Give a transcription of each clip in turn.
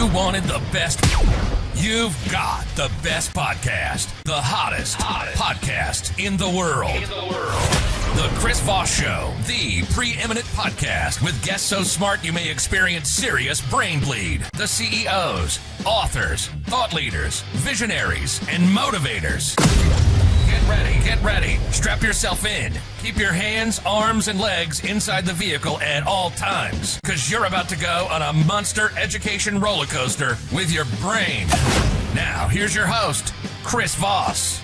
You wanted the best. You've got the best podcast. The hottest podcast in the world. The Chris Voss Show, the preeminent podcast with guests so smart you may experience serious brain bleed. The CEOs, authors, thought leaders, visionaries, and motivators. Get ready. Strap yourself in. Keep your hands, arms, and legs inside the vehicle at all times, because you're about to go on a monster education roller coaster with your brain. Now, here's your host, Chris Voss.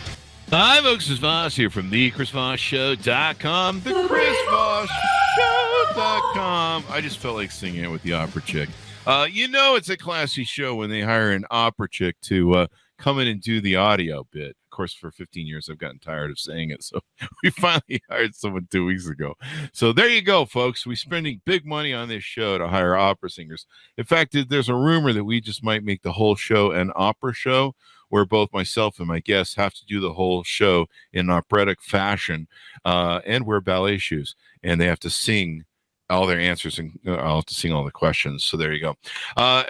Hi, folks. Chris Voss here from the ChrisVossShow.com. The ChrisVossShow.com. I just felt like singing it with the opera chick. It's a classy show when they hire an opera chick to come in and do the audio bit. Of course, for 15 years, I've gotten tired of saying it. So we finally hired someone 2 weeks ago. So there you go, folks. We're spending big money on this show to hire opera singers. In fact, there's a rumor that we just might make the whole show an opera show, where both myself and my guests have to do the whole show in operatic fashion and wear ballet shoes. And they have to sing all their answers, and I'll have to sing all the questions. So there you go.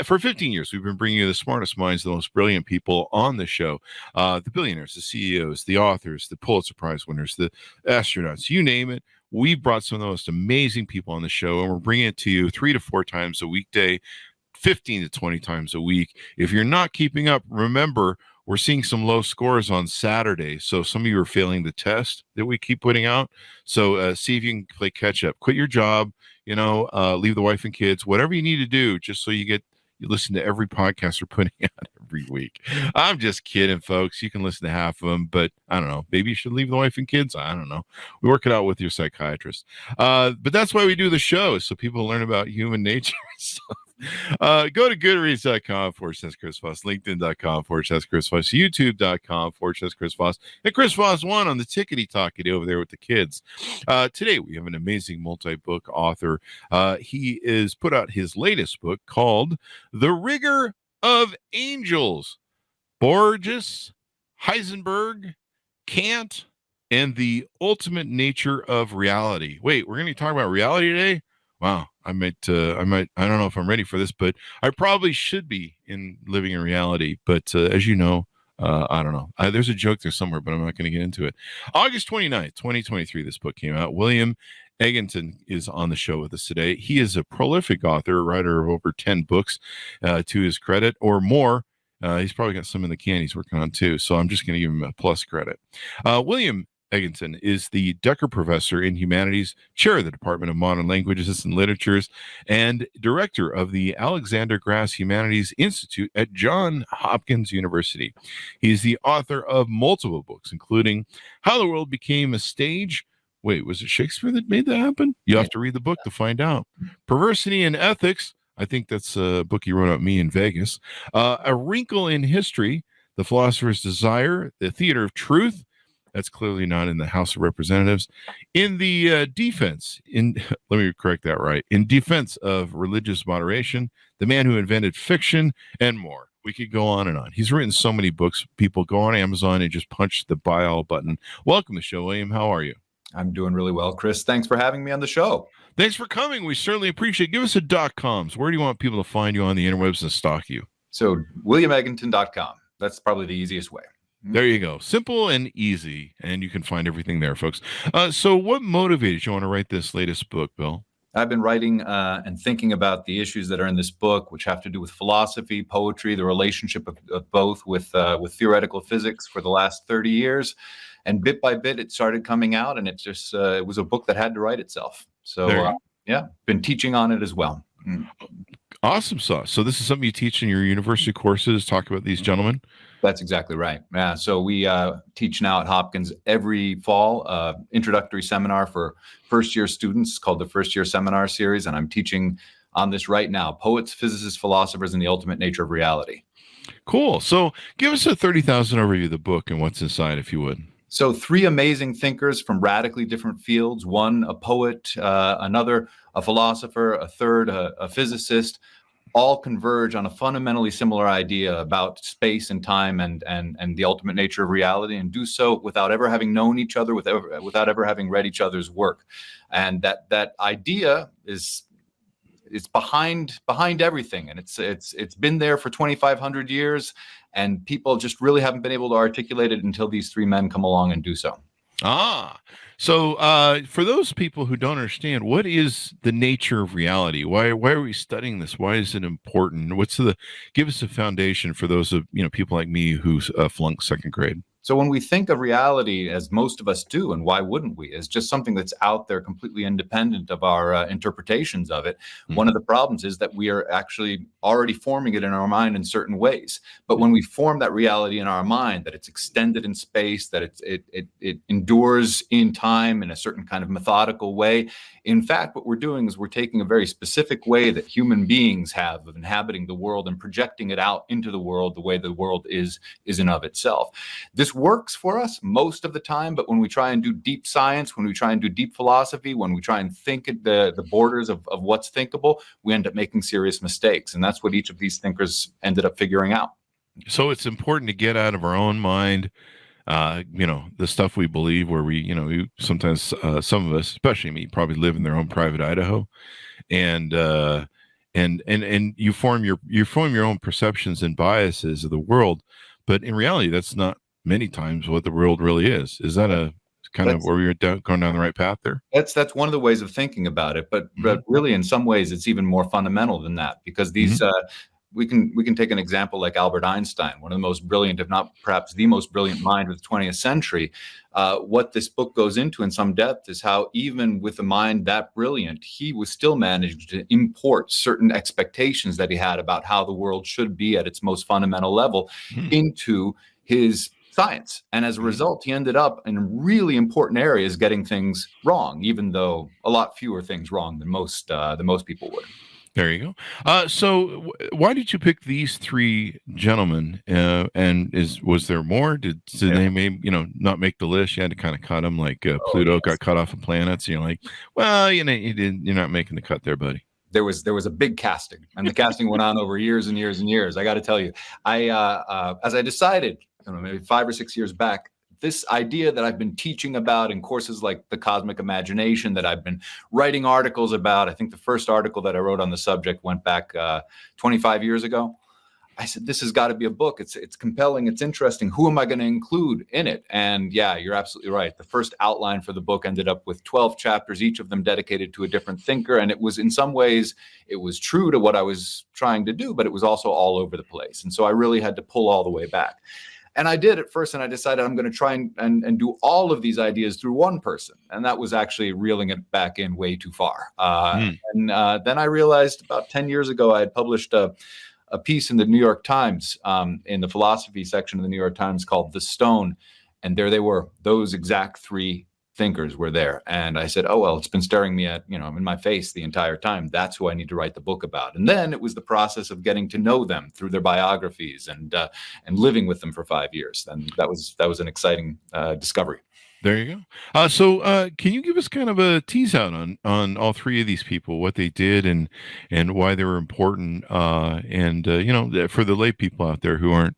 For 15 years, we've been bringing you the smartest minds, the most brilliant people on the show. The billionaires, the CEOs, the authors, the Pulitzer Prize winners, the astronauts, you name it. We've brought some of the most amazing people on the show, and we're bringing it to you 3 to 4 times a weekday, 15 to 20 times a week. If you're not keeping up, remember, we're seeing some low scores on Saturday. So some of you are failing the test that we keep putting out. So see if you can play catch up. Quit your job, leave the wife and kids, whatever you need to do, just so you listen to every podcast we're putting out every week. I'm just kidding, folks. You can listen to half of them, but I don't know. Maybe you should leave the wife and kids. I don't know. We work it out with your psychiatrist. But that's why we do the show, so people learn about human nature and stuff. Go to goodreads.com/Chris Voss, LinkedIn.com/Chris Voss, YouTube.com/Chris Voss, and Chris Voss 1 on the tickety-tockety over there with the kids. Today, we have an amazing multi-book author. He has put out his latest book called The Rigor of Angels. Borges, Heisenberg, Kant, and the ultimate nature of reality. Wait, we're going to talk about reality today? Wow, I don't know if I'm ready for this, but I probably should be living in reality. But as you know, I don't know. There's a joke there somewhere, but I'm not going to get into it. August 29th, 2023, this book came out. William Egginton is on the show with us today. He is a prolific author, writer of over 10 books to his credit or more. He's probably got some in the can he's working on too. So I'm just going to give him a plus credit. William Egginton is the Decker Professor in Humanities, Chair of the Department of Modern Languages and Literatures, and Director of the Alexander Grass Humanities Institute at Johns Hopkins University. He's the author of multiple books, including How the World Became a Stage. Wait, was it Shakespeare that made that happen? You have to read the book to find out. Perversity and Ethics. I think that's a book he wrote about me in Vegas. A Wrinkle in History, The Philosopher's Desire, The Theater of Truth. That's clearly not in the House of Representatives. In the let me correct that right. In Defense of Religious Moderation, The Man Who Invented Fiction, and more. We could go on and on. He's written so many books. People go on Amazon and just punch the buy all button. Welcome to the show, William. How are you? I'm doing really well, Chris. Thanks for having me on the show. Thanks for coming. We certainly appreciate it. Give us a .coms. Where do you want people to find you on the interwebs and stalk you? So WilliamEgginton.com. That's probably the easiest way. There you go. Simple and easy. And you can find everything there, folks. So what motivated you want to write this latest book, Bill? I've been writing and thinking about the issues that are in this book, which have to do with philosophy, poetry, the relationship of both with theoretical physics for the last 30 years. And bit by bit, it started coming out, and it was a book that had to write itself. So, been teaching on it as well. Awesome sauce. So this is something you teach in your university courses, talk about these gentlemen? That's exactly right. Yeah. So we teach now at Hopkins every fall, introductory seminar for first-year students called the First Year Seminar Series. And I'm teaching on this right now, Poets, Physicists, Philosophers, and the Ultimate Nature of Reality. Cool. So give us a 30,000 overview of the book and what's inside, if you would. So 3 amazing thinkers from radically different fields, one a poet, another a philosopher, a third a physicist, all converge on a fundamentally similar idea about space and time and the ultimate nature of reality, and do so without ever having known each other, without ever having read each other's work. And that idea is it's behind everything, and it's been there for 2,500 years, and people just really haven't been able to articulate it until these three men come along and do so. So for those people who don't understand, what is the nature of reality? Why are we studying this? Why is it important? Give us a foundation for those of people like me who flunked second grade. So when we think of reality, as most of us do, and why wouldn't we, as just something that's out there completely independent of our interpretations of it, one of the problems is that we are actually already forming it in our mind in certain ways. But when we form that reality in our mind, that it's extended in space, that it endures in time in a certain kind of methodical way, in fact, what we're doing is we're taking a very specific way that human beings have of inhabiting the world and projecting it out into the world the way the world is in of itself. This works for us most of the time, but when we try and do deep science, when we try and do deep philosophy, when we try and think at the borders of what's thinkable, we end up making serious mistakes. And that's what each of these thinkers ended up figuring out. So it's important to get out of our own mind, the stuff we believe, where we sometimes some of us, especially me, probably live in their own private Idaho, and you form your own perceptions and biases of the world. But in reality, that's not many times what the world really is. Is that a kind of where we were going down the right path there? That's one of the ways of thinking about it. But really, in some ways, it's even more fundamental than that, because these we can take an example like Albert Einstein, one of the most brilliant, if not perhaps the most brilliant mind of the 20th century. What this book goes into in some depth is how even with a mind that brilliant, he was still managed to import certain expectations that he had about how the world should be at its most fundamental level into his science. And as a result, he ended up in really important areas getting things wrong, even though a lot fewer things wrong than most people would. There you go. So why did you pick these three gentlemen? And was there more? Did they maybe not make the list? You had to kind of cut them, like Pluto got cut off of planets. You're like, well, you're not making the cut there, buddy. There was a big casting, and the casting went on over years and years and years. I got to tell you, as I decided, maybe 5 or 6 years back, this idea that I've been teaching about in courses like The Cosmic Imagination, that I've been writing articles about. I think the first article that I wrote on the subject went back 25 years ago. I said, this has got to be a book. It's compelling. It's interesting. Who am I going to include in it? And yeah, you're absolutely right. The first outline for the book ended up with 12 chapters, each of them dedicated to a different thinker. And it was, in some ways, it was true to what I was trying to do, but it was also all over the place. And so I really had to pull all the way back. And I did at first, and I decided I'm going to try and do all of these ideas through one person. And that was actually reeling it back in way too far. And then I realized about 10 years ago, I had published a piece in the New York Times, in the philosophy section of the New York Times, called The Stone. And there they were. Those exact three thinkers were there. And I said, oh, well, it's been staring me in my face the entire time. That's who I need to write the book about. And then it was the process of getting to know them through their biographies and living with them for 5 years. And that was an exciting discovery. There you go. So can you give us kind of a tease out on all three of these people, what they did and why they were important, and for the lay people out there who aren't,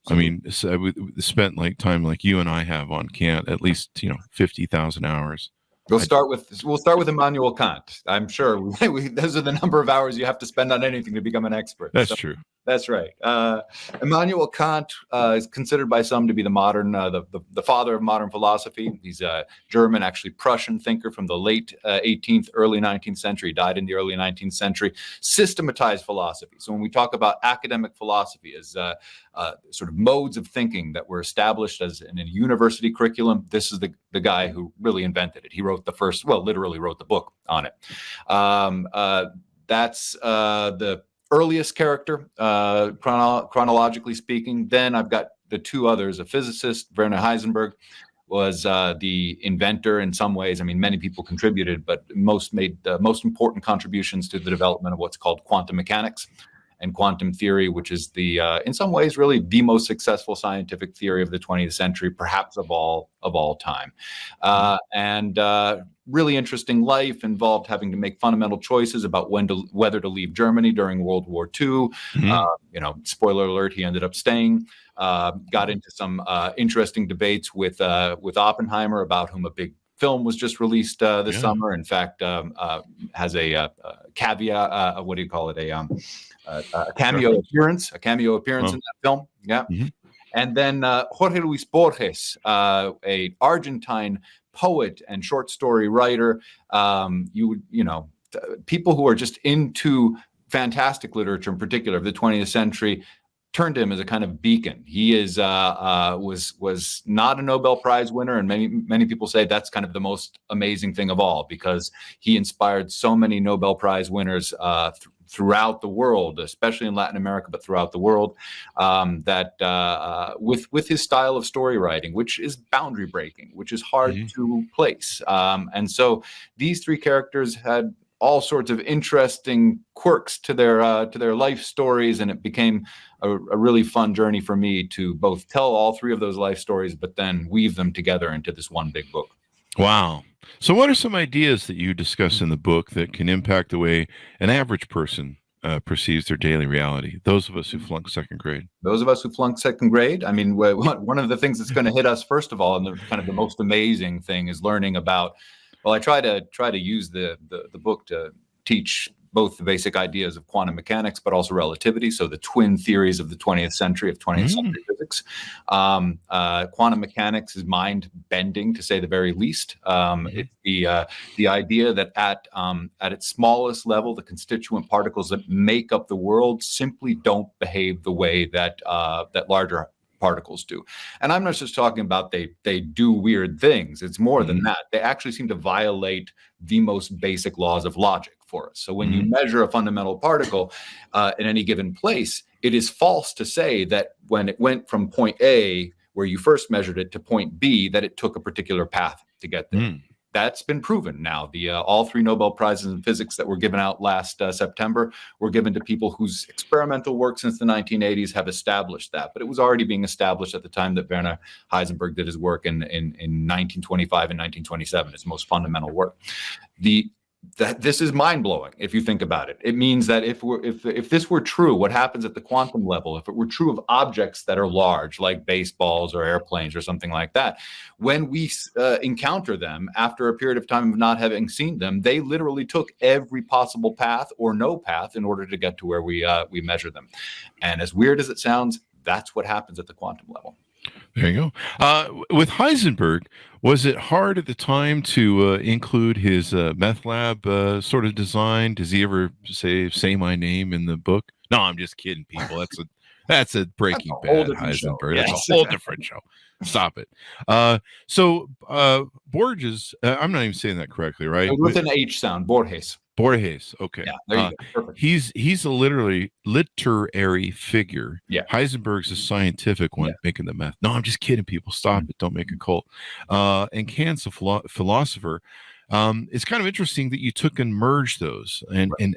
I mean, we spent like time like you and I have on Kant, at least 50,000 hours. We'll start with Immanuel Kant. I'm sure those are the number of hours you have to spend on anything to become an expert. That's true. That's right. Immanuel Kant is considered by some to be the modern, the father of modern philosophy. He's a German, actually Prussian thinker from the late 18th, early 19th century. Died in the early 19th century. Systematized philosophy. So when we talk about academic philosophy as sort of modes of thinking that were established as in a university curriculum, this is the guy who really invented it. He wrote literally wrote the book on it. That's the earliest character, chronologically speaking. Then I've got the two others. A physicist, Werner Heisenberg, was the inventor in some ways. I mean, many people contributed, but made the most important contributions to the development of what's called quantum mechanics and quantum theory, which is in some ways, really the most successful scientific theory of the 20th century, perhaps of all time. And really interesting life, involved having to make fundamental choices about whether to leave Germany during World War II. Spoiler alert, he ended up staying. Got into some interesting debates with Oppenheimer, about whom a big film was just released this summer. In fact, has a caveat. What do you call it? A cameo appearance. A cameo appearance in that film. Yeah. Mm-hmm. And then Jorge Luis Borges, a Argentine poet and short story writer. People who are just into fantastic literature, in particular of the 20th century, turned to him as a kind of beacon. He was not a Nobel Prize winner, and many people say that's kind of the most amazing thing of all, because he inspired so many Nobel Prize winners throughout the world, especially in Latin America, but throughout the world, with his style of story writing, which is boundary breaking, which is hard to place. And so these three characters had all sorts of interesting quirks to their life stories, and it became a really fun journey for me to both tell all three of those life stories, but then weave them together into this one big book. Wow. So what are some ideas that you discuss in the book that can impact the way an average person perceives their daily reality? Those of us who flunked second grade. Those of us who flunked second grade. I mean, one of the things that's going to hit us first of all, and the most amazing thing, is learning about. Well, I try to use the book to teach both the basic ideas of quantum mechanics, but also relativity. So the twin theories of the 20th century century physics. Quantum mechanics is mind bending, to say the very least. It's the idea that at its smallest level, the constituent particles that make up the world simply don't behave the way that larger particles do. And I'm not just talking about they do weird things. It's more than that. They actually seem to violate the most basic laws of logic for us. So when you measure a fundamental particle in any given place, it is false to say that when it went from point A, where you first measured it, to point B, that it took a particular path to get there. That's been proven now. All three Nobel Prizes in physics that were given out last September were given to people whose experimental work since the 1980s have established that. But it was already being established at the time that Werner Heisenberg did his work in 1925 and 1927, his most fundamental work. This is mind-blowing if you think about it. It means that if this were true, what happens at the quantum level, if it were true of objects that are large, like baseballs or airplanes or something like that, when we encounter them after a period of time of not having seen them, they literally took every possible path or no path in order to get to where we measure them. And as weird as it sounds, that's what happens at the quantum level. There you go. With Heisenberg, was it hard at the time to include his meth lab sort of design? Does he ever say my name in the book? No, I'm just kidding, people. That's a Breaking Bad Heisenberg. Yes. That's a whole different show. Stop it. So Borges, I'm not even saying that correctly, right? With an H sound, Borges. Borges. Okay. Yeah, there you go. Perfect. He's a literary figure. Yeah. Heisenberg's a scientific one, making the meth. No, I'm just kidding, people. Stop it. Don't make a cult. And Kant's a philosopher. It's kind of interesting that you took and merged those. And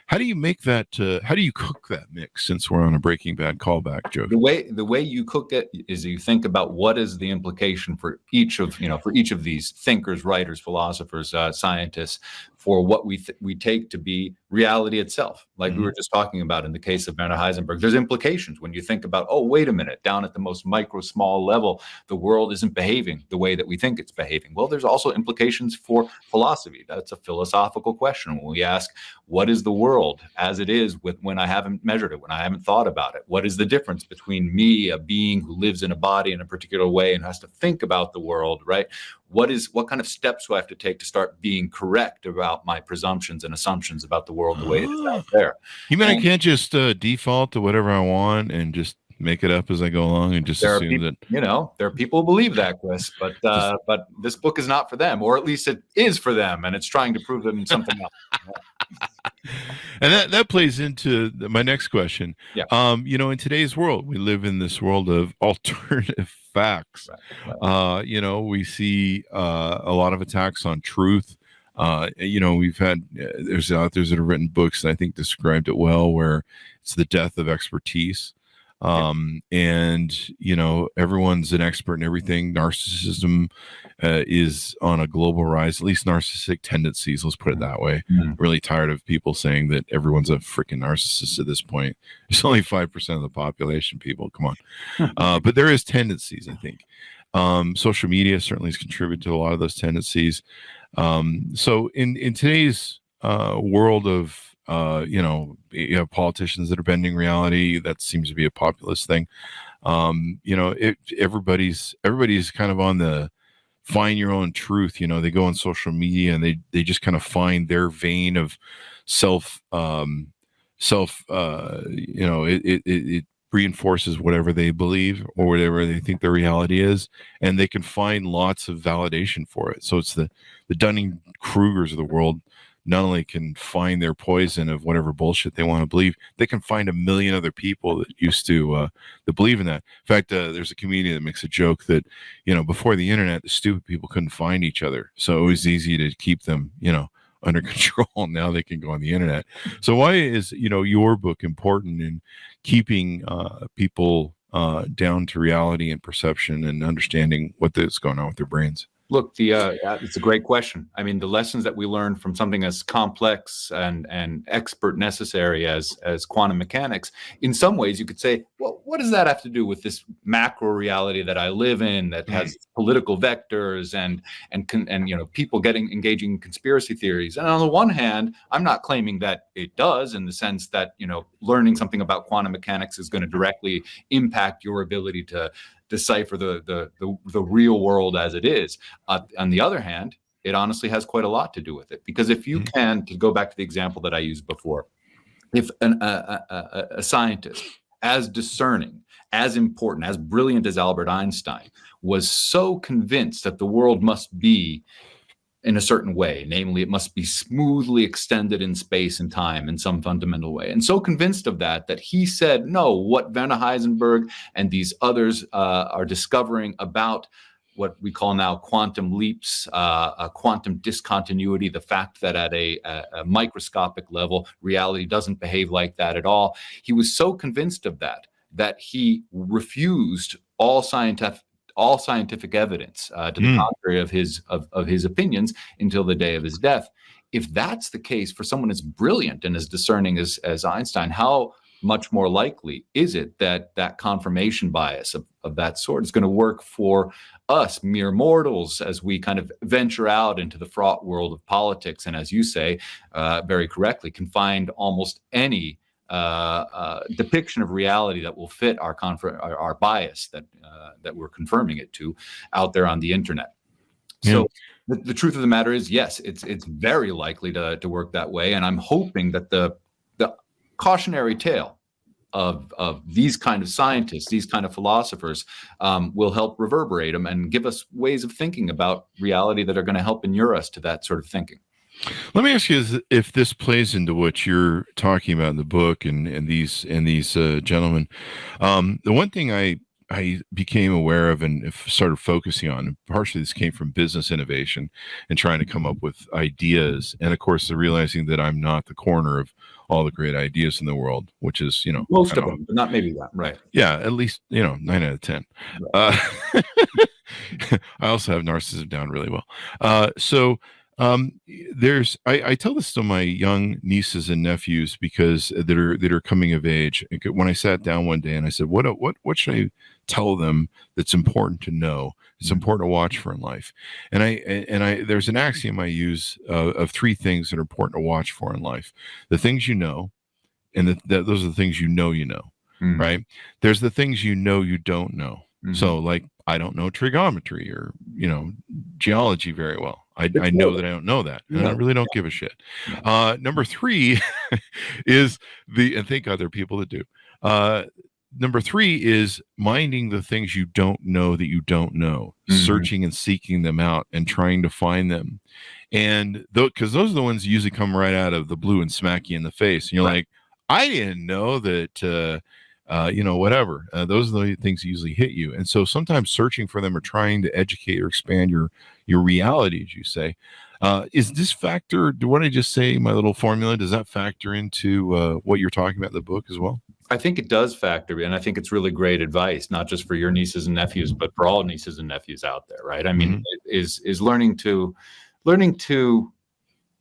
how do you make that? How do you cook that mix? Since we're on a Breaking Bad callback joke, the way you cook it is you think about what is the implication for each of these thinkers, writers, philosophers, scientists, for what we take to be reality itself. Like we were just talking about in the case of Werner Heisenberg, there's implications when you think about, oh, wait a minute, down at the most small level, the world isn't behaving the way that we think it's behaving. Well, there's also implications for philosophy. That's a philosophical question. When we ask, what is the world as it is when I haven't measured it, when I haven't thought about it? What is the difference between me, a being who lives in a body in a particular way and has to think about the world, right? What kind of steps do I have to take to start being correct about my presumptions and assumptions about the world the way it is out there? You mean I can't just default to whatever I want and just make it up as I go along and just assume that? There are people who believe that, Chris, but this book is not for them, or at least it is for them, and it's trying to prove them something else. And that plays into my next question. Yeah. In today's world, we live in this world of alternative facts. Right. We see a lot of attacks on truth. We've had there's authors that have written books that I think described it well, where it's the death of expertise. And everyone's an expert in everything. Narcissism is on a global rise, at least narcissistic tendencies, let's put it that way. Really tired of people saying that everyone's a freaking narcissist at this point. It's only 5% of the population, people, come on. But there is tendencies, I think. Social media certainly has contributed to a lot of those tendencies. So in today's world of you have politicians that are bending reality, that seems to be a populist thing. Everybody's kind of on the find your own truth. They go on social media and they just kind of find their vein of it reinforces whatever they believe or whatever they think their reality is, and they can find lots of validation for it. So it's the Dunning-Krugers of the world not only can find their poison of whatever bullshit they want to believe, they can find a million other people that used to that believe in that. In fact, there's a comedian that makes a joke that, before the internet, the stupid people couldn't find each other. So it was easy to keep them, under control. Now they can go on the internet. So why is, your book important in keeping people down to reality and perception and understanding what's going on with their brains? Look, it's a great question. I mean, the lessons that we learn from something as complex and expert necessary as quantum mechanics, in some ways you could say, well, what does that have to do with this macro reality that I live in that has political vectors and people engaging in conspiracy theories? And on the one hand, I'm not claiming that it does, in the sense that, learning something about quantum mechanics is going to directly impact your ability to decipher the real world as it is. On the other hand, it honestly has quite a lot to do with it, because if you can, to go back to the example that I used before, if a scientist as discerning, as important, as brilliant as Albert Einstein was so convinced that the world must be in a certain way, namely it must be smoothly extended in space and time in some fundamental way, and so convinced of that he said, no, what Werner Heisenberg and these others are discovering about what we call now quantum leaps, a quantum discontinuity, the fact that at a microscopic level, reality doesn't behave like that at all. He was so convinced of that he refused all scientific evidence to the contrary of his opinions until the day of his death. If that's the case for someone as brilliant and as discerning as Einstein, how much more likely is it that confirmation bias of that sort is going to work for us mere mortals as we kind of venture out into the fraught world of politics, and as you say very correctly, can find almost any depiction of reality that will fit our bias that we're confirming it to out there on the internet. So the truth of the matter is, yes, it's very likely to work that way, and I'm hoping that the cautionary tale of these kind of scientists, these kind of philosophers, will help reverberate them and give us ways of thinking about reality that are going to help inure us to that sort of thinking. Let me ask you if this plays into what you're talking about in the book and these gentlemen. The one thing I became aware of and started focusing on, and partially this came from business innovation and trying to come up with ideas, and of course realizing that I'm not the corner of all the great ideas in the world, which is most of them, but not maybe that, right? Yeah, at least 9 out of 10. Right. I also have narcissism down really well. I tell this to my young nieces and nephews because that are coming of age. When I sat down one day and I said, what should I tell them that's important to know? It's important to watch for in life. And I there's an axiom I use of 3 things that are important to watch for in life: the things you know, and those are the things you know, right? There's the things you don't know. So like, I don't know trigonometry or geology very well. I know that I don't know that, and I really don't give a shit. Number 3 is and think other people that do. Number 3 is minding the things you don't know that you don't know, searching and seeking them out and trying to find them. And because those are the ones that usually come right out of the blue and smack you in the face. And you're like, I didn't know that, whatever. Those are the things that usually hit you. And so sometimes searching for them or trying to educate or expand your reality, as you say, is this factor, what I just say, my little formula, does that factor into what you're talking about in the book as well? I think it does factor, and I think it's really great advice, not just for your nieces and nephews, but for all nieces and nephews out there, right? I mean, is learning to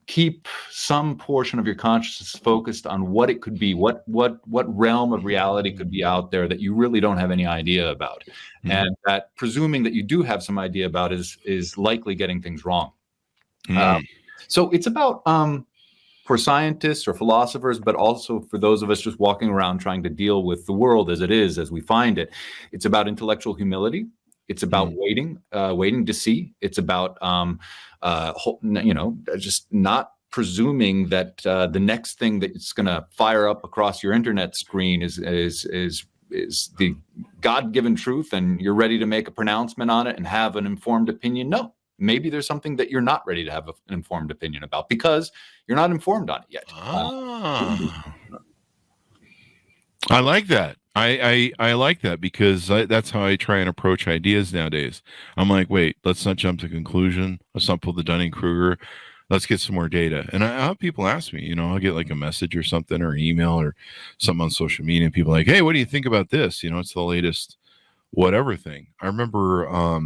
keep some portion of your consciousness focused on what it could be, what realm of reality could be out there that you really don't have any idea about. Mm-hmm. And that presuming that you do have some idea about is likely getting things wrong. Mm. So it's about, for scientists or philosophers, but also for those of us just walking around trying to deal with the world as it is, as we find it, it's about intellectual humility. It's about waiting to see. It's about, just not presuming that the next thing that's going to fire up across your internet screen is the God-given truth, and you're ready to make a pronouncement on it and have an informed opinion. No, maybe there's something that you're not ready to have an informed opinion about because you're not informed on it yet. I like that. I like that because that's how I try and approach ideas nowadays. I'm like, wait, let's not jump to conclusion. Let's not pull the Dunning-Kruger. Let's get some more data. And I have people ask me, I'll get like a message or something or an email or something on social media, and people are like, hey, what do you think about this? It's the latest whatever thing. I remember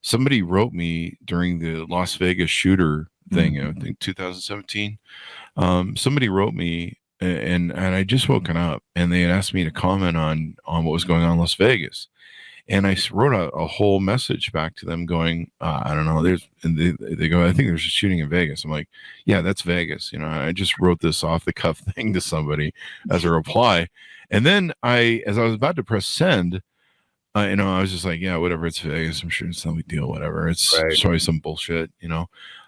somebody wrote me during the Las Vegas shooter thing, I think 2017. Somebody wrote me, and I just woken up, and they had asked me to comment on what was going on in Las Vegas. And I wrote a whole message back to them going, I don't know, they go, I think there's a shooting in Vegas. I'm like, yeah, that's Vegas. I just wrote this off the cuff thing to somebody as a reply. And then as I was about to press send, I was just like, yeah, whatever, it's Vegas. I'm sure it's no big deal, whatever. It's probably some bullshit,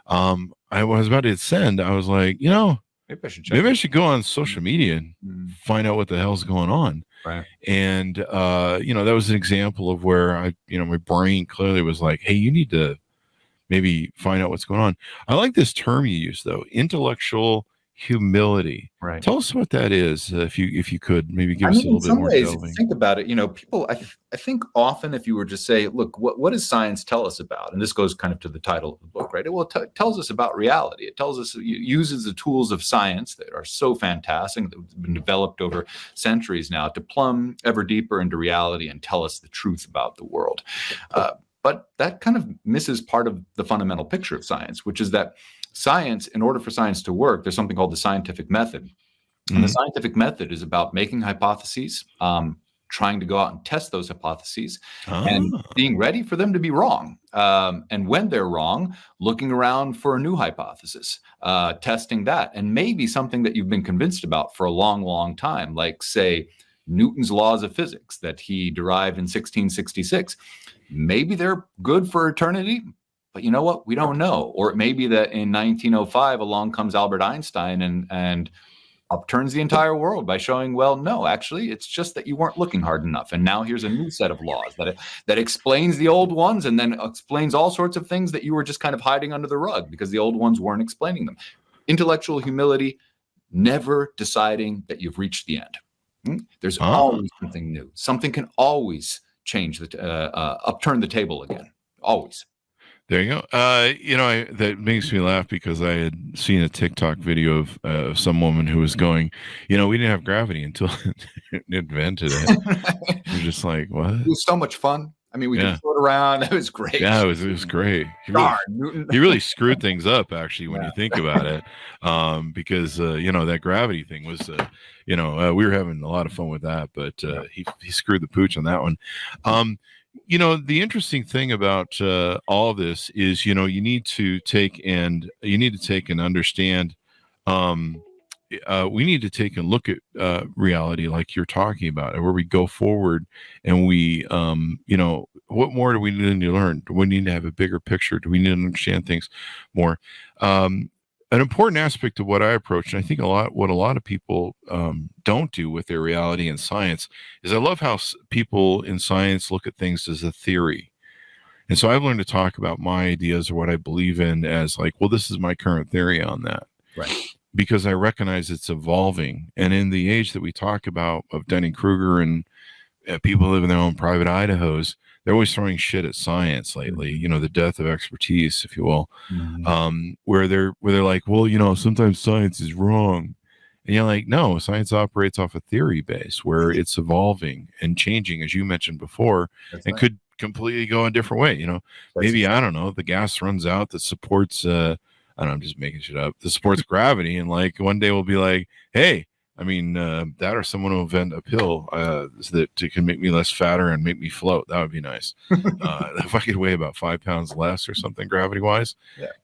I was about to hit send. I was like, maybe I should go on social media and find out what the hell's going on. Right. And, that was an example of where my brain clearly was like, hey, you need to maybe find out what's going on. I like this term you use, though, intellectual humility. Right. Tell us what that is, if you could maybe give us a little bit more ways, delving. If you think about it, people, I think often if you were to say, look, what does science tell us about? And this goes kind of to the title of the book, right? Well, it tells us about reality. It tells us, it uses the tools of science that are so fantastic, that have been developed over centuries now, to plumb ever deeper into reality and tell us the truth about the world. But that kind of misses part of the fundamental picture of science, which is that science, in order for science to work, there's something called the scientific method. And the scientific method is about making hypotheses, trying to go out and test those hypotheses, and being ready for them to be wrong. And when they're wrong, looking around for a new hypothesis, testing that, and maybe something that you've been convinced about for a long, long time, like, say, Newton's laws of physics that he derived in 1666. Maybe they're good for eternity, but you know what? We don't know. Or it may be that in 1905, along comes Albert Einstein and upturns the entire world by showing, well, no, actually, it's just that you weren't looking hard enough. And now here's a new set of laws that explains the old ones, and then explains all sorts of things that you were just kind of hiding under the rug because the old ones weren't explaining them. Intellectual humility, never deciding that you've reached the end. There's always something new. Something can always change upturn the table again. Always. There you go. That makes me laugh because I had seen a TikTok video of some woman who was going, we didn't have gravity until it invented it. You're just like, what? It was so much fun. I mean, we could float around. It was great. Yeah, it was great. He really screwed things up, actually, when you think about it, because that gravity thing was, we were having a lot of fun with that, but he screwed the pooch on that one. The interesting thing about all of this is, you need to take and understand. We need to take and look at reality, like you're talking about, and where we go forward, and we, what more do we need to learn? Do we need to have a bigger picture? Do we need to understand things more? An important aspect of what I approach, and I think what a lot of people don't do with their reality in science, is I love how people in science look at things as a theory. And so I've learned to talk about my ideas or what I believe in as like, well, this is my current theory on that. Right. Because I recognize it's evolving. And in the age that we talk about of Dunning-Kruger and people live in their own private Idahos, they're always throwing shit at science lately, the death of expertise, if you will, where they're like, well, sometimes science is wrong. And you're like, no, science operates off a theory base where it's evolving and changing, as you mentioned before, could completely go a different way. Maybe, I don't know, the gas runs out that supports I don't know, I'm just making shit up, that supports gravity, and like one day we'll be like, hey, I mean, that or someone will invent a pill that can make me less fatter and make me float. That would be nice. If I could weigh about 5 pounds less or something gravity wise,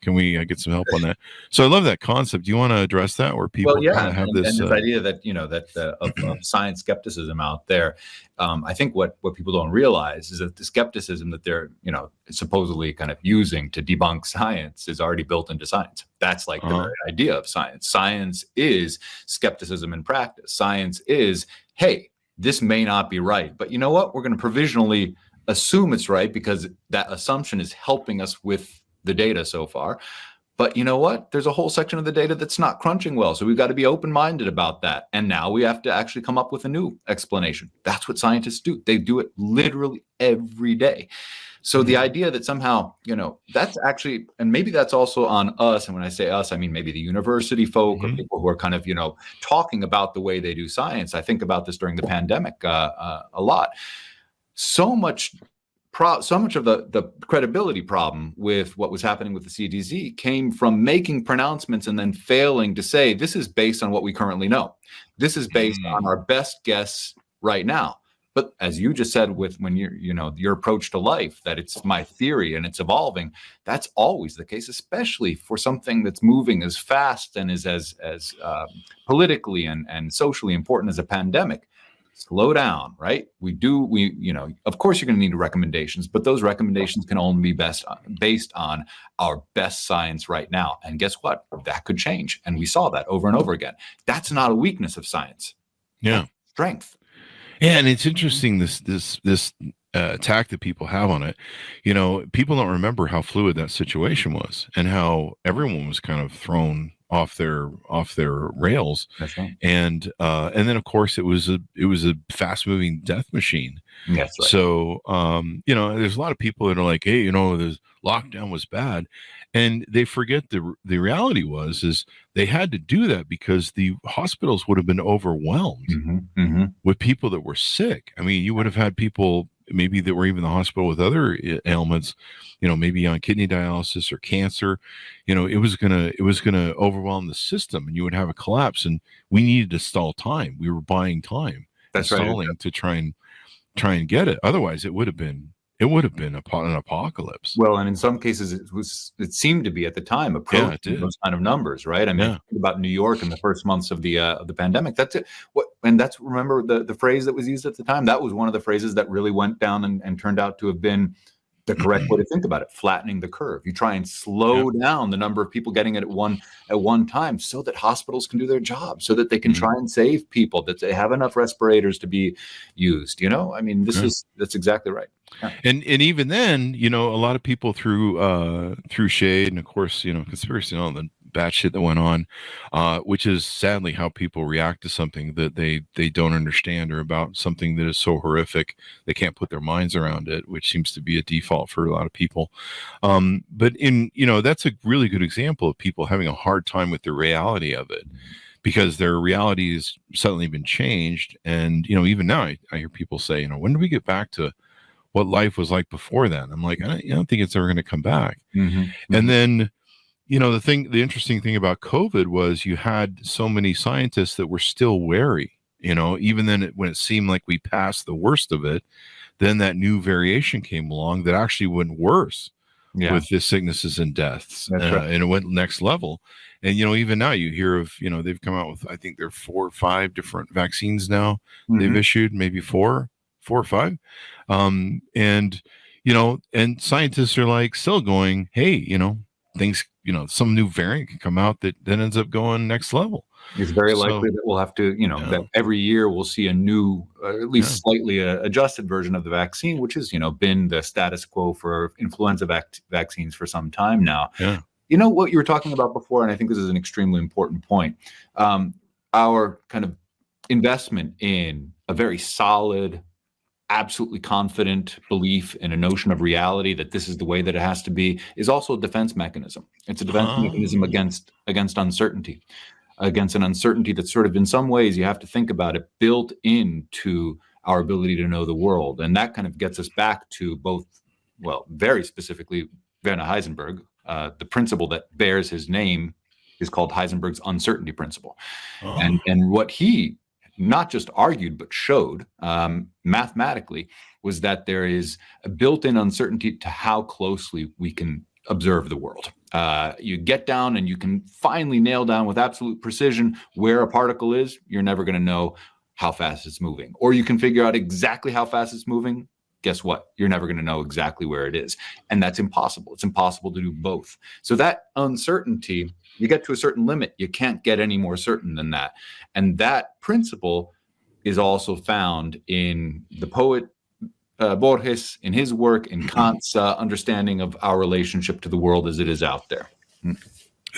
can we get some help on that? So I love that concept. Do you want to address that, where people kind of have this idea that, of science skepticism out there? I think what people don't realize is that the skepticism that they're, supposedly kind of using to debunk science is already built into science. That's like the very idea of science. Science is skepticism in practice. Science is, hey, this may not be right, but you know what? We're going to provisionally assume it's right because that assumption is helping us with the data so far. But you know what? There's a whole section of the data that's not crunching well. So we've got to be open-minded about that. And now we have to actually come up with a new explanation. That's what scientists do. They do it literally every day. So the idea that somehow, that's actually, and maybe that's also on us. And when I say us, I mean maybe the university folk or people who are kind of, talking about the way they do science. I think about this during the pandemic a lot. So much of the credibility problem with what was happening with the CDC came from making pronouncements and then failing to say, this is based on what we currently know. This is based on our best guess right now. But as you just said, when your approach to life, that it's my theory and it's evolving, that's always the case, especially for something that's moving as fast and is as politically and socially important as a pandemic. Slow down, right? Of course you're going to need recommendations, but those recommendations can only be based on our best science right now. And guess what? That could change. And we saw that over and over again. That's not a weakness of science. Yeah. That's strength. Yeah. And it's interesting, this attack that people have on it. People don't remember how fluid that situation was and how everyone was kind of thrown off their rails. That's right. And then of course it was a fast moving death machine. That's right. So there's a lot of people that are like, hey, the lockdown was bad, and they forget the reality is they had to do that because the hospitals would have been overwhelmed with people that were sick. I mean, you would have had people maybe that were even in the hospital with other ailments, maybe on kidney dialysis or cancer. It was gonna overwhelm the system, and you would have a collapse. And we needed to stall time. We were buying time. That's stalling right. To try and get it. Otherwise, it would have been an apocalypse. Well, and in some cases, it seemed to be at the time approaching those kind of numbers, right? I mean, think about New York in the first months of the pandemic. That's it. Remember the phrase that was used at the time. That was one of the phrases that really went down and turned out to have been the correct way to think about it, flattening the curve. You try and slow down the number of people getting it at one time so that hospitals can do their job, so that they can try and save people, that they have enough respirators to be used. I mean, that's exactly right. Yeah. And even then, a lot of people through shade and of course, conspiracy and all the bad shit that went on, which is sadly how people react to something that they don't understand, or about something that is so horrific they can't put their minds around it, which seems to be a default for a lot of people. But that's a really good example of people having a hard time with the reality of it, because their reality has suddenly been changed. And even now I hear people say, when do we get back to what life was like before then? I'm like, I don't think it's ever going to come back. And then the interesting thing about COVID was you had so many scientists that were still wary, even then when it seemed like we passed the worst of it, then that new variation came along that actually went worse with the sicknesses and deaths. Right. And it went next level. And, even now you hear of, they've come out with, I think there are 4 or 5 different vaccines now they've issued, maybe 4 or 5. And scientists are like still going, hey, things, some new variant can come out that then ends up going next level. It's very likely that we'll have to, that every year we'll see a new, at least slightly adjusted version of the vaccine, which has, been the status quo for influenza vaccines for some time now. Yeah. What you were talking about before, and I think this is an extremely important point, our kind of investment in a very solid, absolutely confident belief in a notion of reality that this is the way that it has to be is also a defense mechanism. It's a defense mechanism against uncertainty, against an uncertainty that's sort of, in some ways, you have to think about it, built into our ability to know the world. And that kind of gets us back to both, well, very specifically, Werner Heisenberg, the principle that bears his name is called Heisenberg's uncertainty principle. Oh. And what he not just argued, but showed mathematically was that there is a built-in uncertainty to how closely we can observe the world. You get down and you can finally nail down with absolute precision where a particle is. You're never going to know how fast it's moving. Or you can figure out exactly how fast it's moving. Guess what? You're never going to know exactly where it is. And that's impossible. It's impossible to do both. So that uncertainty, you get to a certain limit, you can't get any more certain than that. And that principle is also found in the poet Borges, in his work, in Kant's understanding of our relationship to the world as it is out there.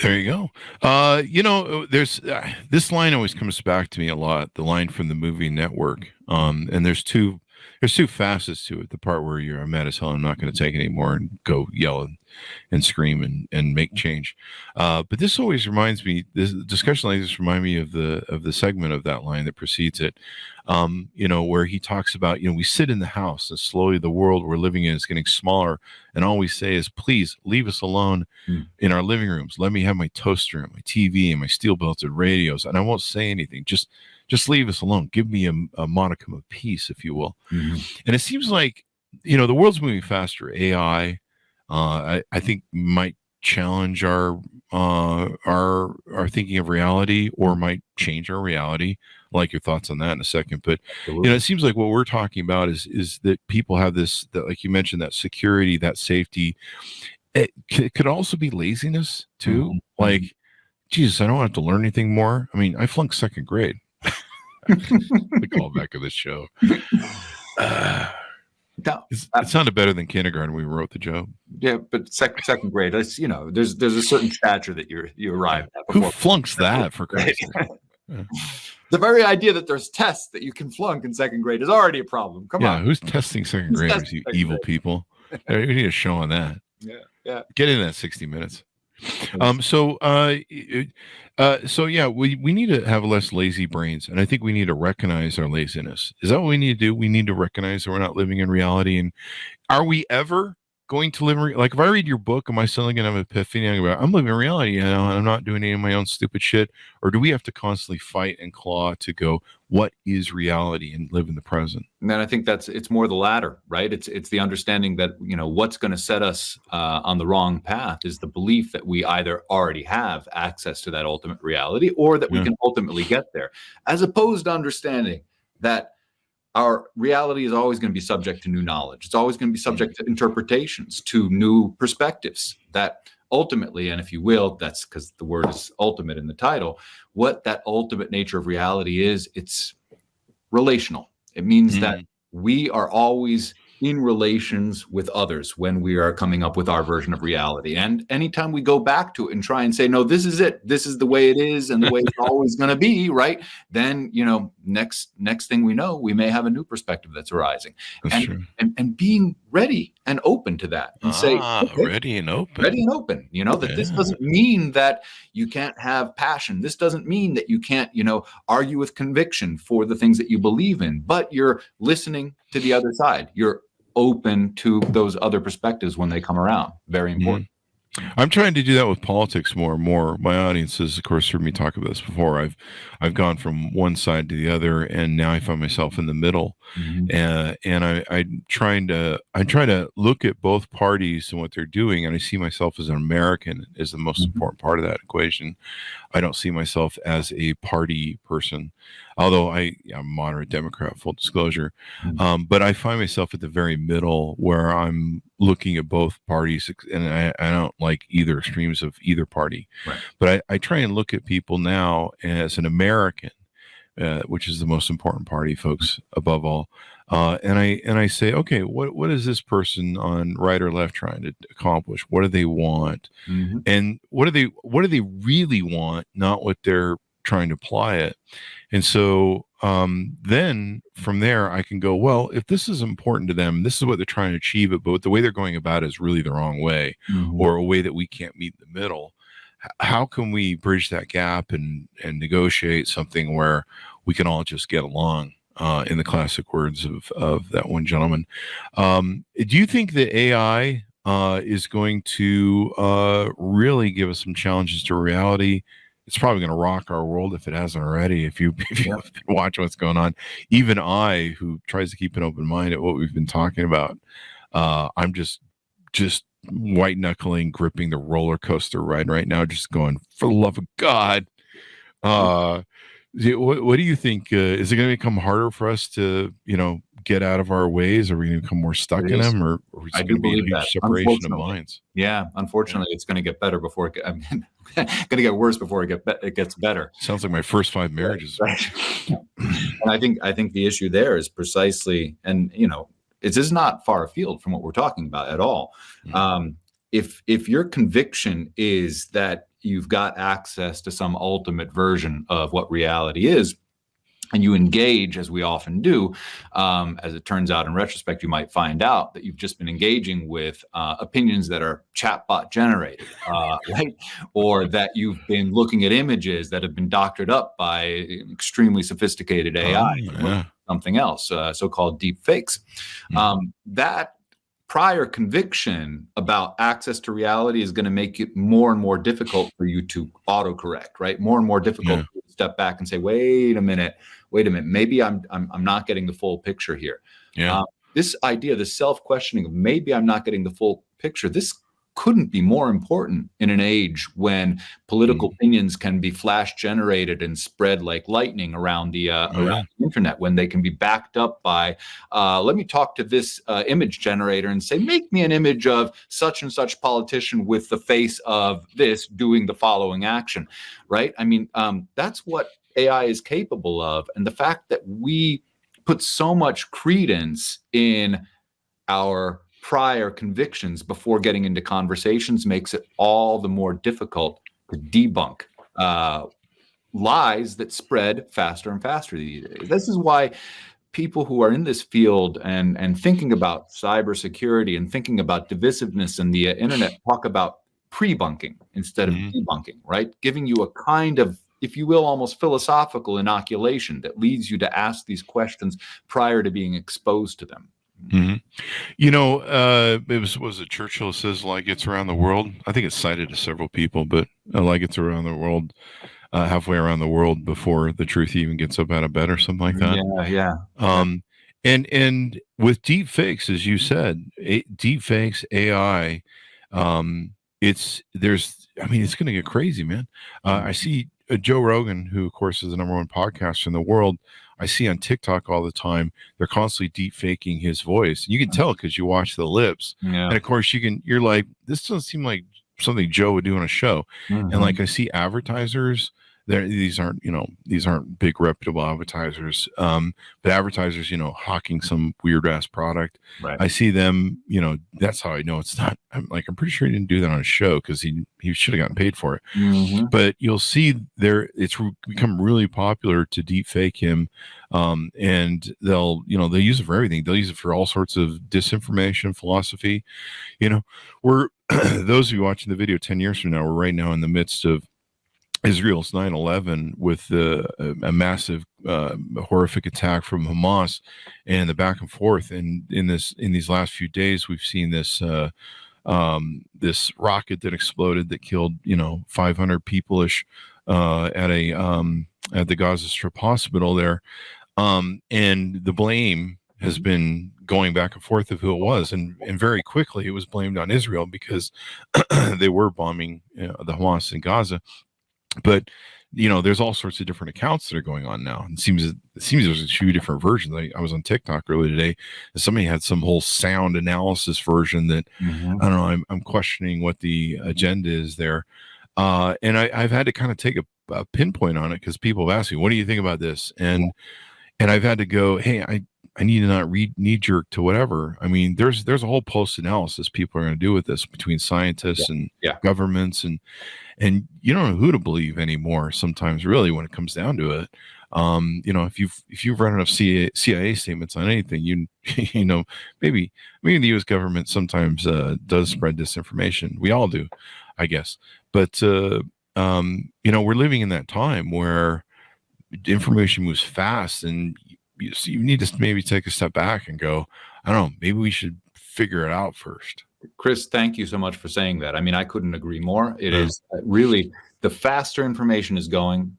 There you go. There's this line always comes back to me a lot, the line from the movie Network. And there's two facets to it. The part where I'm mad as hell, I'm not going to take it anymore, and go yell and scream and make change. But this always reminds me, this discussion like this reminds me of the segment of that line that precedes it. Where he talks about, we sit in the house and slowly the world we're living in is getting smaller. And all we say is, please leave us alone in our living rooms. Let me have my toaster and my TV and my steel belted radios. And I won't say anything. Just leave us alone. Give me a modicum of peace, if you will. Mm-hmm. And it seems like, the world's moving faster. AI, I think might challenge our thinking of reality, or might change our reality. I'd like your thoughts on that in a second. But, it seems like what we're talking about is that people have this, that, like you mentioned, that security, that safety. It could also be laziness too. Mm-hmm. Like, Jesus, I don't have to learn anything more. I mean, I flunked second grade. The callback of this show. It sounded better than kindergarten when we wrote the joke. Yeah, but second grade, there's a certain stature that you arrive at. Who flunks that, for Christ's sake? The very idea that there's tests that you can flunk in second grade is already a problem. Come on. Yeah, who's testing second graders, you evil people? We need a show on that. Yeah. Get in that 60 minutes. So we need to have less lazy brains, and I think we need to recognize our laziness. Is that what we need to do? We need to recognize that we're not living in reality. And are we ever going to live like, if I read your book, am I suddenly gonna have an epiphany about I'm living in reality, and I'm not doing any of my own stupid shit? Or do we have to constantly fight and claw to go, what is reality, and live in the present? And then I think it's more the latter, right? It's the understanding that, what's going to set us on the wrong path is the belief that we either already have access to that ultimate reality, or that we can ultimately get there, as opposed to understanding that our reality is always going to be subject to new knowledge. It's always going to be subject to interpretations, to new perspectives that ultimately, and if you will, that's because the word is ultimate in the title, what that ultimate nature of reality is, it's relational. It means that we are always in relations with others when we are coming up with our version of reality. And anytime we go back to it and try and say, no, this is it, this is the way it is and the way it's always going to be, right? Then, next thing we know, we may have a new perspective that's arising. And being ready and open to that, and say, okay, ready and open, that this doesn't mean that you can't have passion. This doesn't mean that you can't, argue with conviction for the things that you believe in, but you're listening to the other side. You're open to those other perspectives when they come around. Very important. I'm trying to do that with politics more and more. My audience has, of course, heard me talk about this before. I've gone from one side to the other, and now I find myself in the middle. And I try to look at both parties and what they're doing, and I see myself as an American is the most important part of that equation. I don't see myself as a party person, although I'm a moderate Democrat, full disclosure. But I find myself at the very middle, where I'm looking at both parties, and I don't like either extremes of either party. Right. But I try and look at people now as an American, which is the most important party, folks, above all. And I say, okay, what is this person on right or left trying to accomplish? What do they want? And what do they really want? Not what they're trying to apply it. And so then from there I can go, well, if this is important to them, this is what they're trying to achieve it, but the way they're going about it is really the wrong way, or a way that we can't meet in the middle. How can we bridge that gap and negotiate something where we can all just get along, in the classic words of that one gentleman? Do you think that AI is going to really give us some challenges to reality. It's probably going to rock our world if it hasn't already. If you watch what's going on, even I, who tries to keep an open mind at what we've been talking about, I'm just white knuckling, gripping the roller coaster ride right now, just going, for the love of God. What do you think? Is it going to become harder for us to, get out of our ways? Are we going to become more stuck in them, or is it going to be a huge separation of minds? Yeah, unfortunately, it's going to get better before it. going to get worse before it gets better. Sounds like my first 5 marriages. Right. And I think the issue there is precisely, and it is not far afield from what we're talking about at all. Mm-hmm. If your conviction is that you've got access to some ultimate version of what reality is, and you engage, as we often do, as it turns out in retrospect, you might find out that you've just been engaging with opinions that are chatbot generated, right? Or that you've been looking at images that have been doctored up by extremely sophisticated AI, something else, so-called deep fakes. Mm-hmm. That prior conviction about access to reality is going to make it more and more difficult for you to autocorrect, right? More and more difficult to step back and say, wait a minute, maybe I'm not getting the full picture here. Yeah. This idea, the self-questioning of maybe I'm not getting the full picture, this couldn't be more important in an age when political opinions can be flash generated and spread like lightning around the internet, when they can be backed up by, let me talk to this image generator and say, make me an image of such and such politician with the face of this doing the following action, right? I mean, that's what AI is capable of. And the fact that we put so much credence in our prior convictions before getting into conversations makes it all the more difficult to debunk lies that spread faster and faster these days. This is why people who are in this field and thinking about cybersecurity and thinking about divisiveness in the internet talk about pre-bunking instead of debunking, right? Giving you a kind of, if you will, almost philosophical inoculation that leads you to ask these questions prior to being exposed to them. Mm-hmm. It was it Churchill says light gets around the world. I think it's cited to several people, but light gets around the world, halfway around the world before the truth even gets up out of bed or something like that. Yeah. And with deep fakes, as you said, deep fakes, AI, it's going to get crazy, man. I see Joe Rogan, who of course is the #1 podcaster in the world. I see on TikTok all the time, they're constantly deep faking his voice. You can tell because you watch the lips. Yeah. And of course you're like, this doesn't seem like something Joe would do on a show. Mm-hmm. And like I see advertisers, these aren't big reputable advertisers, but advertisers, hawking some weird ass product. Right. I see them, that's how I know it's not. I'm pretty sure he didn't do that on a show because he should have gotten paid for it. Mm-hmm. But you'll see it's become really popular to deep fake him, and they'll use it for everything. They'll use it for all sorts of disinformation, philosophy. We're those of you watching the video 10 years from now, we're right now in the midst of Israel's 9/11 with a massive, horrific attack from Hamas, and the back and forth. And in these last few days, we've seen this this rocket that exploded that killed 500 people-ish at the Gaza Strip hospital there, and the blame has been going back and forth of who it was, and very quickly it was blamed on Israel because they were bombing the Hamas in Gaza. But there's all sorts of different accounts that are going on now. It seems there's a few different versions. I was on TikTok earlier today, and somebody had some whole sound analysis version that I don't know. I'm questioning what the agenda is there, and I've had to kind of take a pinpoint on it because people have asked me, "What do you think about this?" And I've had to go, "Hey, I need to not read knee jerk to whatever." I mean, there's a whole post analysis people are going to do with this between scientists and governments, and you don't know who to believe anymore sometimes, really, when it comes down to it. If you've read enough CIA statements on anything, maybe the U.S. government sometimes does spread disinformation. We all do, I guess. But we're living in that time where information moves fast, and you need to maybe take a step back and go, I don't know, maybe we should figure it out first. Chris, thank you so much for saying that. I mean, I couldn't agree more. It is really, the faster information is going,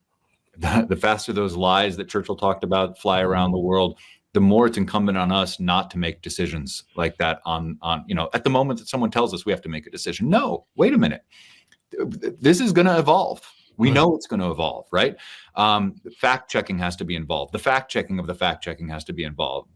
the faster those lies that Churchill talked about fly around the world, the more it's incumbent on us not to make decisions like that on at the moment that someone tells us we have to make a decision. No, wait a minute. This is going to evolve. We know it's going to evolve, right? Fact checking has to be involved. The fact checking of the fact checking has to be involved.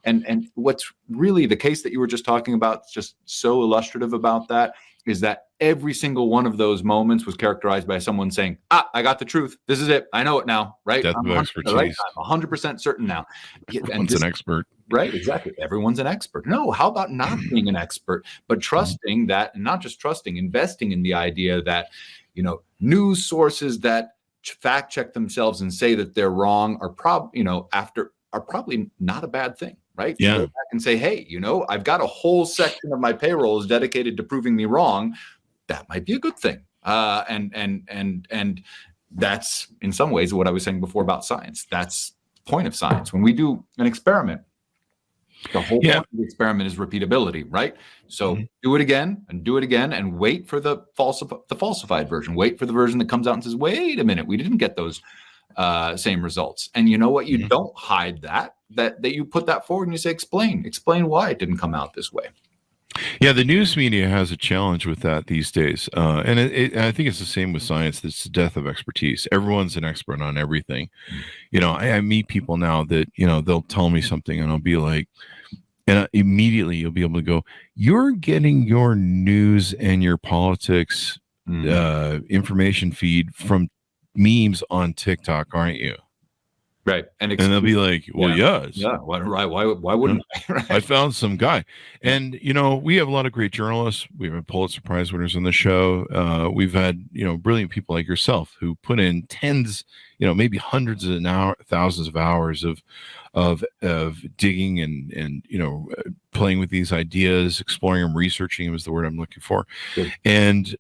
And what's really the case that you were just talking about, just so illustrative about that, is that every single one of those moments was characterized by someone saying, I got the truth. This is it. I know it now, right? Death of expertise. Right? I'm 100% certain now. Everyone's an expert. Right, exactly. Everyone's an expert. No, how about not being an expert, but trusting that, and not just trusting, investing in the idea that, news sources that fact check themselves and say that they're wrong are probably not a bad thing, right? Yeah. Go back and say, hey, I've got a whole section of my payroll is dedicated to proving me wrong. That might be a good thing. And that's in some ways what I was saying before about science. That's the point of science. When we do an experiment, the whole point of the experiment is repeatability, right? So do it again and wait for the falsified version. Wait for the version that comes out and says, wait a minute, we didn't get those same results. And you know what? You don't hide that you put that forward and you say, explain why it didn't come out this way. Yeah, the news media has a challenge with that these days. And I think it's the same with science. It's the death of expertise. Everyone's an expert on everything. I meet people now that, they'll tell me something and I'll be like, and immediately you'll be able to go, you're getting your news and your politics information feed from memes on TikTok, aren't you? Right. And they'll be like, well, yes. Yeah. Why wouldn't I? Right. I found some guy. And, we have a lot of great journalists. We have Pulitzer Prize winners on the show. We've had, brilliant people like yourself who put in tens, maybe hundreds of thousands of hours of digging and playing with these ideas, exploring them, researching them is the word I'm looking for. Good. And,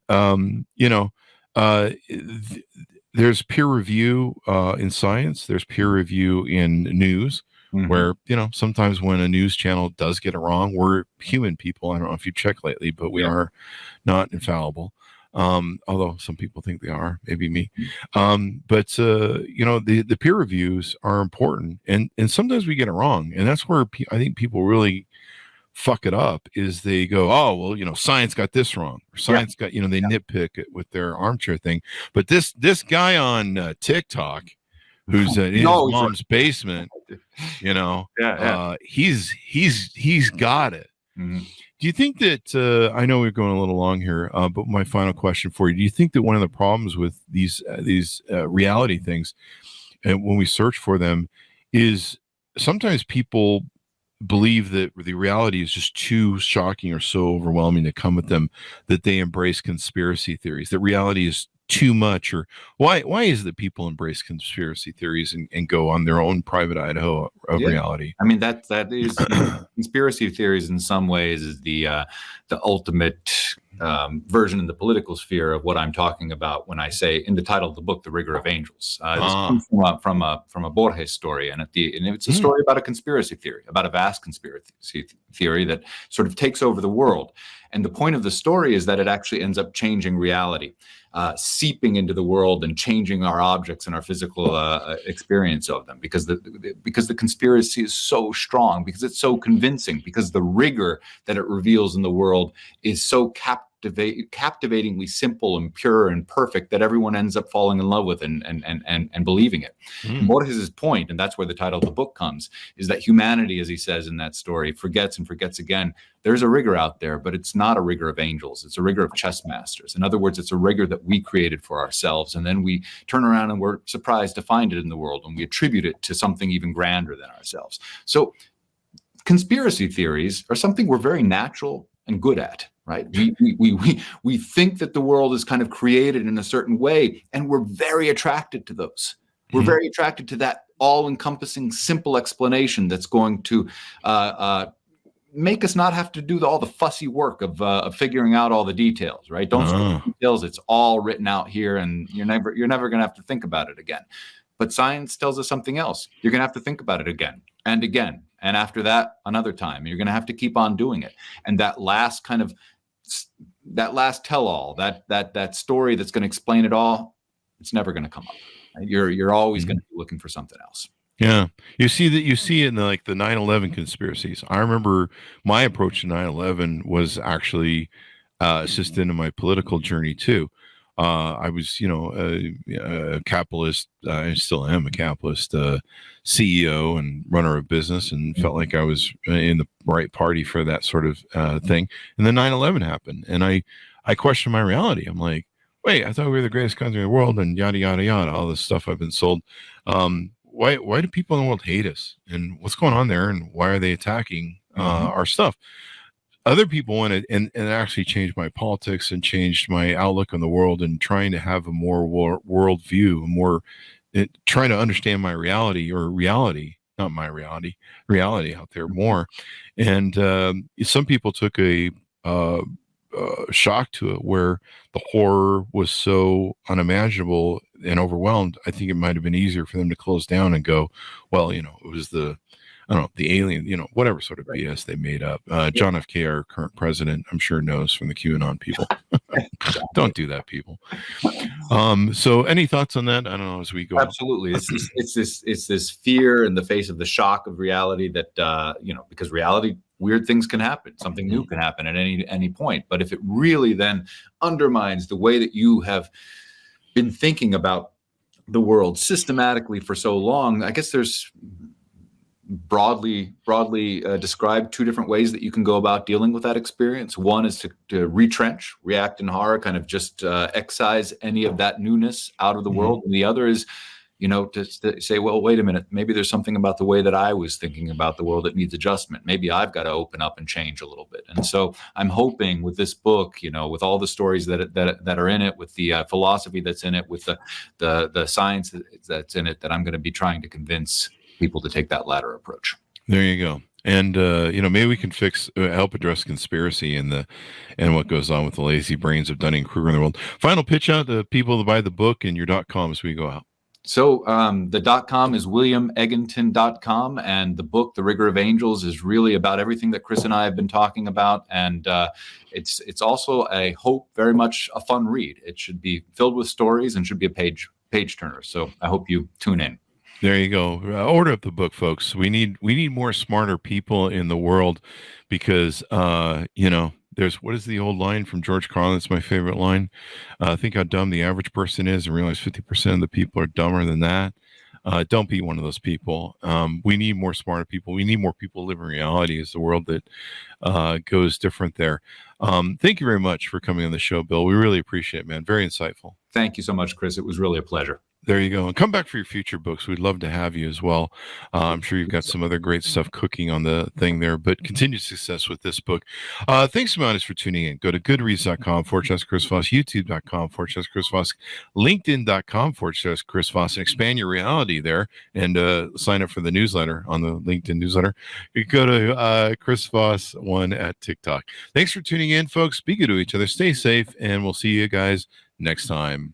there's peer review in science. There's peer review in news, where, sometimes when a news channel does get it wrong, we're human people. I don't know if you check lately, but we are not infallible. Although some people think they are, maybe me. But the peer reviews are important, and sometimes we get it wrong, and that's where I think people really fuck it up. Is they go, oh well, science got this wrong, or science got, they nitpick it with their armchair thing. But this guy on TikTok, who's in his mom's basement, he's got it. Do you think that I know we're going a little long here, but my final question for you: do you think that one of the problems with these reality things, and when we search for them, is sometimes people believe that the reality is just too shocking or so overwhelming to come with them, that they embrace conspiracy theories, that reality is too much? Or why is it that people embrace conspiracy theories and go on their own private Idaho of reality? I mean, that is conspiracy theories in some ways is the ultimate version in the political sphere of what I'm talking about when I say in the title of the book, The Rigor of Angels. This comes from a Borges story, and it's a story about a conspiracy theory, about a vast conspiracy theory that sort of takes over the world. And the point of the story is that it actually ends up changing reality, seeping into the world and changing our objects and our physical experience of them, because the conspiracy is so strong, because it's so convincing, because the rigor that it reveals in the world is so captivatingly simple and pure and perfect that everyone ends up falling in love with and believing it. Borges' point, and that's where the title of the book comes, is that humanity, as he says in that story, forgets and forgets again. There's a rigor out there, but it's not a rigor of angels. It's a rigor of chess masters. In other words, it's a rigor that we created for ourselves, and then we turn around and we're surprised to find it in the world, and we attribute it to something even grander than ourselves. So conspiracy theories are something we're very natural and good at, right? We think that the world is kind of created in a certain way, and we're very attracted to those. We're very attracted to that all-encompassing, simple explanation that's going to make us not have to do all the fussy work of figuring out all the details, right? Don't the details. It's all written out here, and you're never going to have to think about it again. but science tells us something else. You're going to have to think about it again and again. And after that, another time. You're going to have to keep on doing it. And that last tell-all, that story that's going to explain it all, it's never going to come up. You're always going to be looking for something else. Yeah. You see it in the 9/11 conspiracies. I remember my approach to 9/11 was actually assisted in my political journey too. I was, a capitalist. I still am a capitalist CEO and runner of business, and felt like I was in the right party for that sort of thing. And then 9/11 happened, and I questioned my reality. I'm like, wait, I thought we were the greatest country in the world, and yada yada yada. All this stuff I've been sold. Why do people in the world hate us, and what's going on there, and why are they attacking our stuff? Other people wanted, and actually changed my politics and changed my outlook on the world, and trying to have a more world view, trying to understand my reality, not my reality out there more. And some people took a shock to it, where the horror was so unimaginable and overwhelmed. I think it might have been easier for them to close down and go, well, it was the alien, whatever sort of BS they made up. John F. K., our current president, I'm sure knows from the QAnon people. Don't do that, people. So any thoughts on that? I don't know, as we go. Absolutely. It's this fear in the face of the shock of reality that, because reality, weird things can happen. Something new can happen at any point. But if it really then undermines the way that you have been thinking about the world systematically for so long, I guess there's broadly described two different ways that you can go about dealing with that experience. One is to retrench, react in horror, kind of just excise any of that newness out of the world. And the other is, to say, well, wait a minute, maybe there's something about the way that I was thinking about the world that needs adjustment. Maybe I've got to open up and change a little bit. And so I'm hoping with this book, with all the stories that are in it, with the philosophy that's in it, with the science that's in it, that I'm going to be trying to convince people to take that latter approach. There you go. And maybe we can help address conspiracy and what goes on with the lazy brains of Dunning-Kruger in the world. Final pitch out to people to buy the book and your .com as we go out. So the .com is williamegginton.com, and the book, The Rigor of Angels, is really about everything that Chris and I have been talking about. And it's also very much a fun read. It should be filled with stories and should be a page turner. So I hope you tune in. There you go. Order up the book, folks. We need more smarter people in the world, because there's, what is the old line from George Carlin? It's my favorite line. Think how dumb the average person is, and realize 50% of the people are dumber than that. Don't be one of those people. We need more smarter people. We need more people living reality as the world that goes different there. Thank you very much for coming on the show, Bill. We really appreciate it, man. Very insightful. Thank you so much, Chris. It was really a pleasure. There you go. And come back for your future books. We'd love to have you as well. I'm sure you've got some other great stuff cooking on the thing there, but continued success with this book. Thanks so much for tuning in. Go to goodreads.com/Chris Voss, youtube.com/Chris Voss, linkedin.com/Chris Voss, and expand your reality there, and sign up for the newsletter on the LinkedIn newsletter. You go to Chris Voss 1 at TikTok. Thanks for tuning in, folks. Be good to each other. Stay safe, and we'll see you guys next time.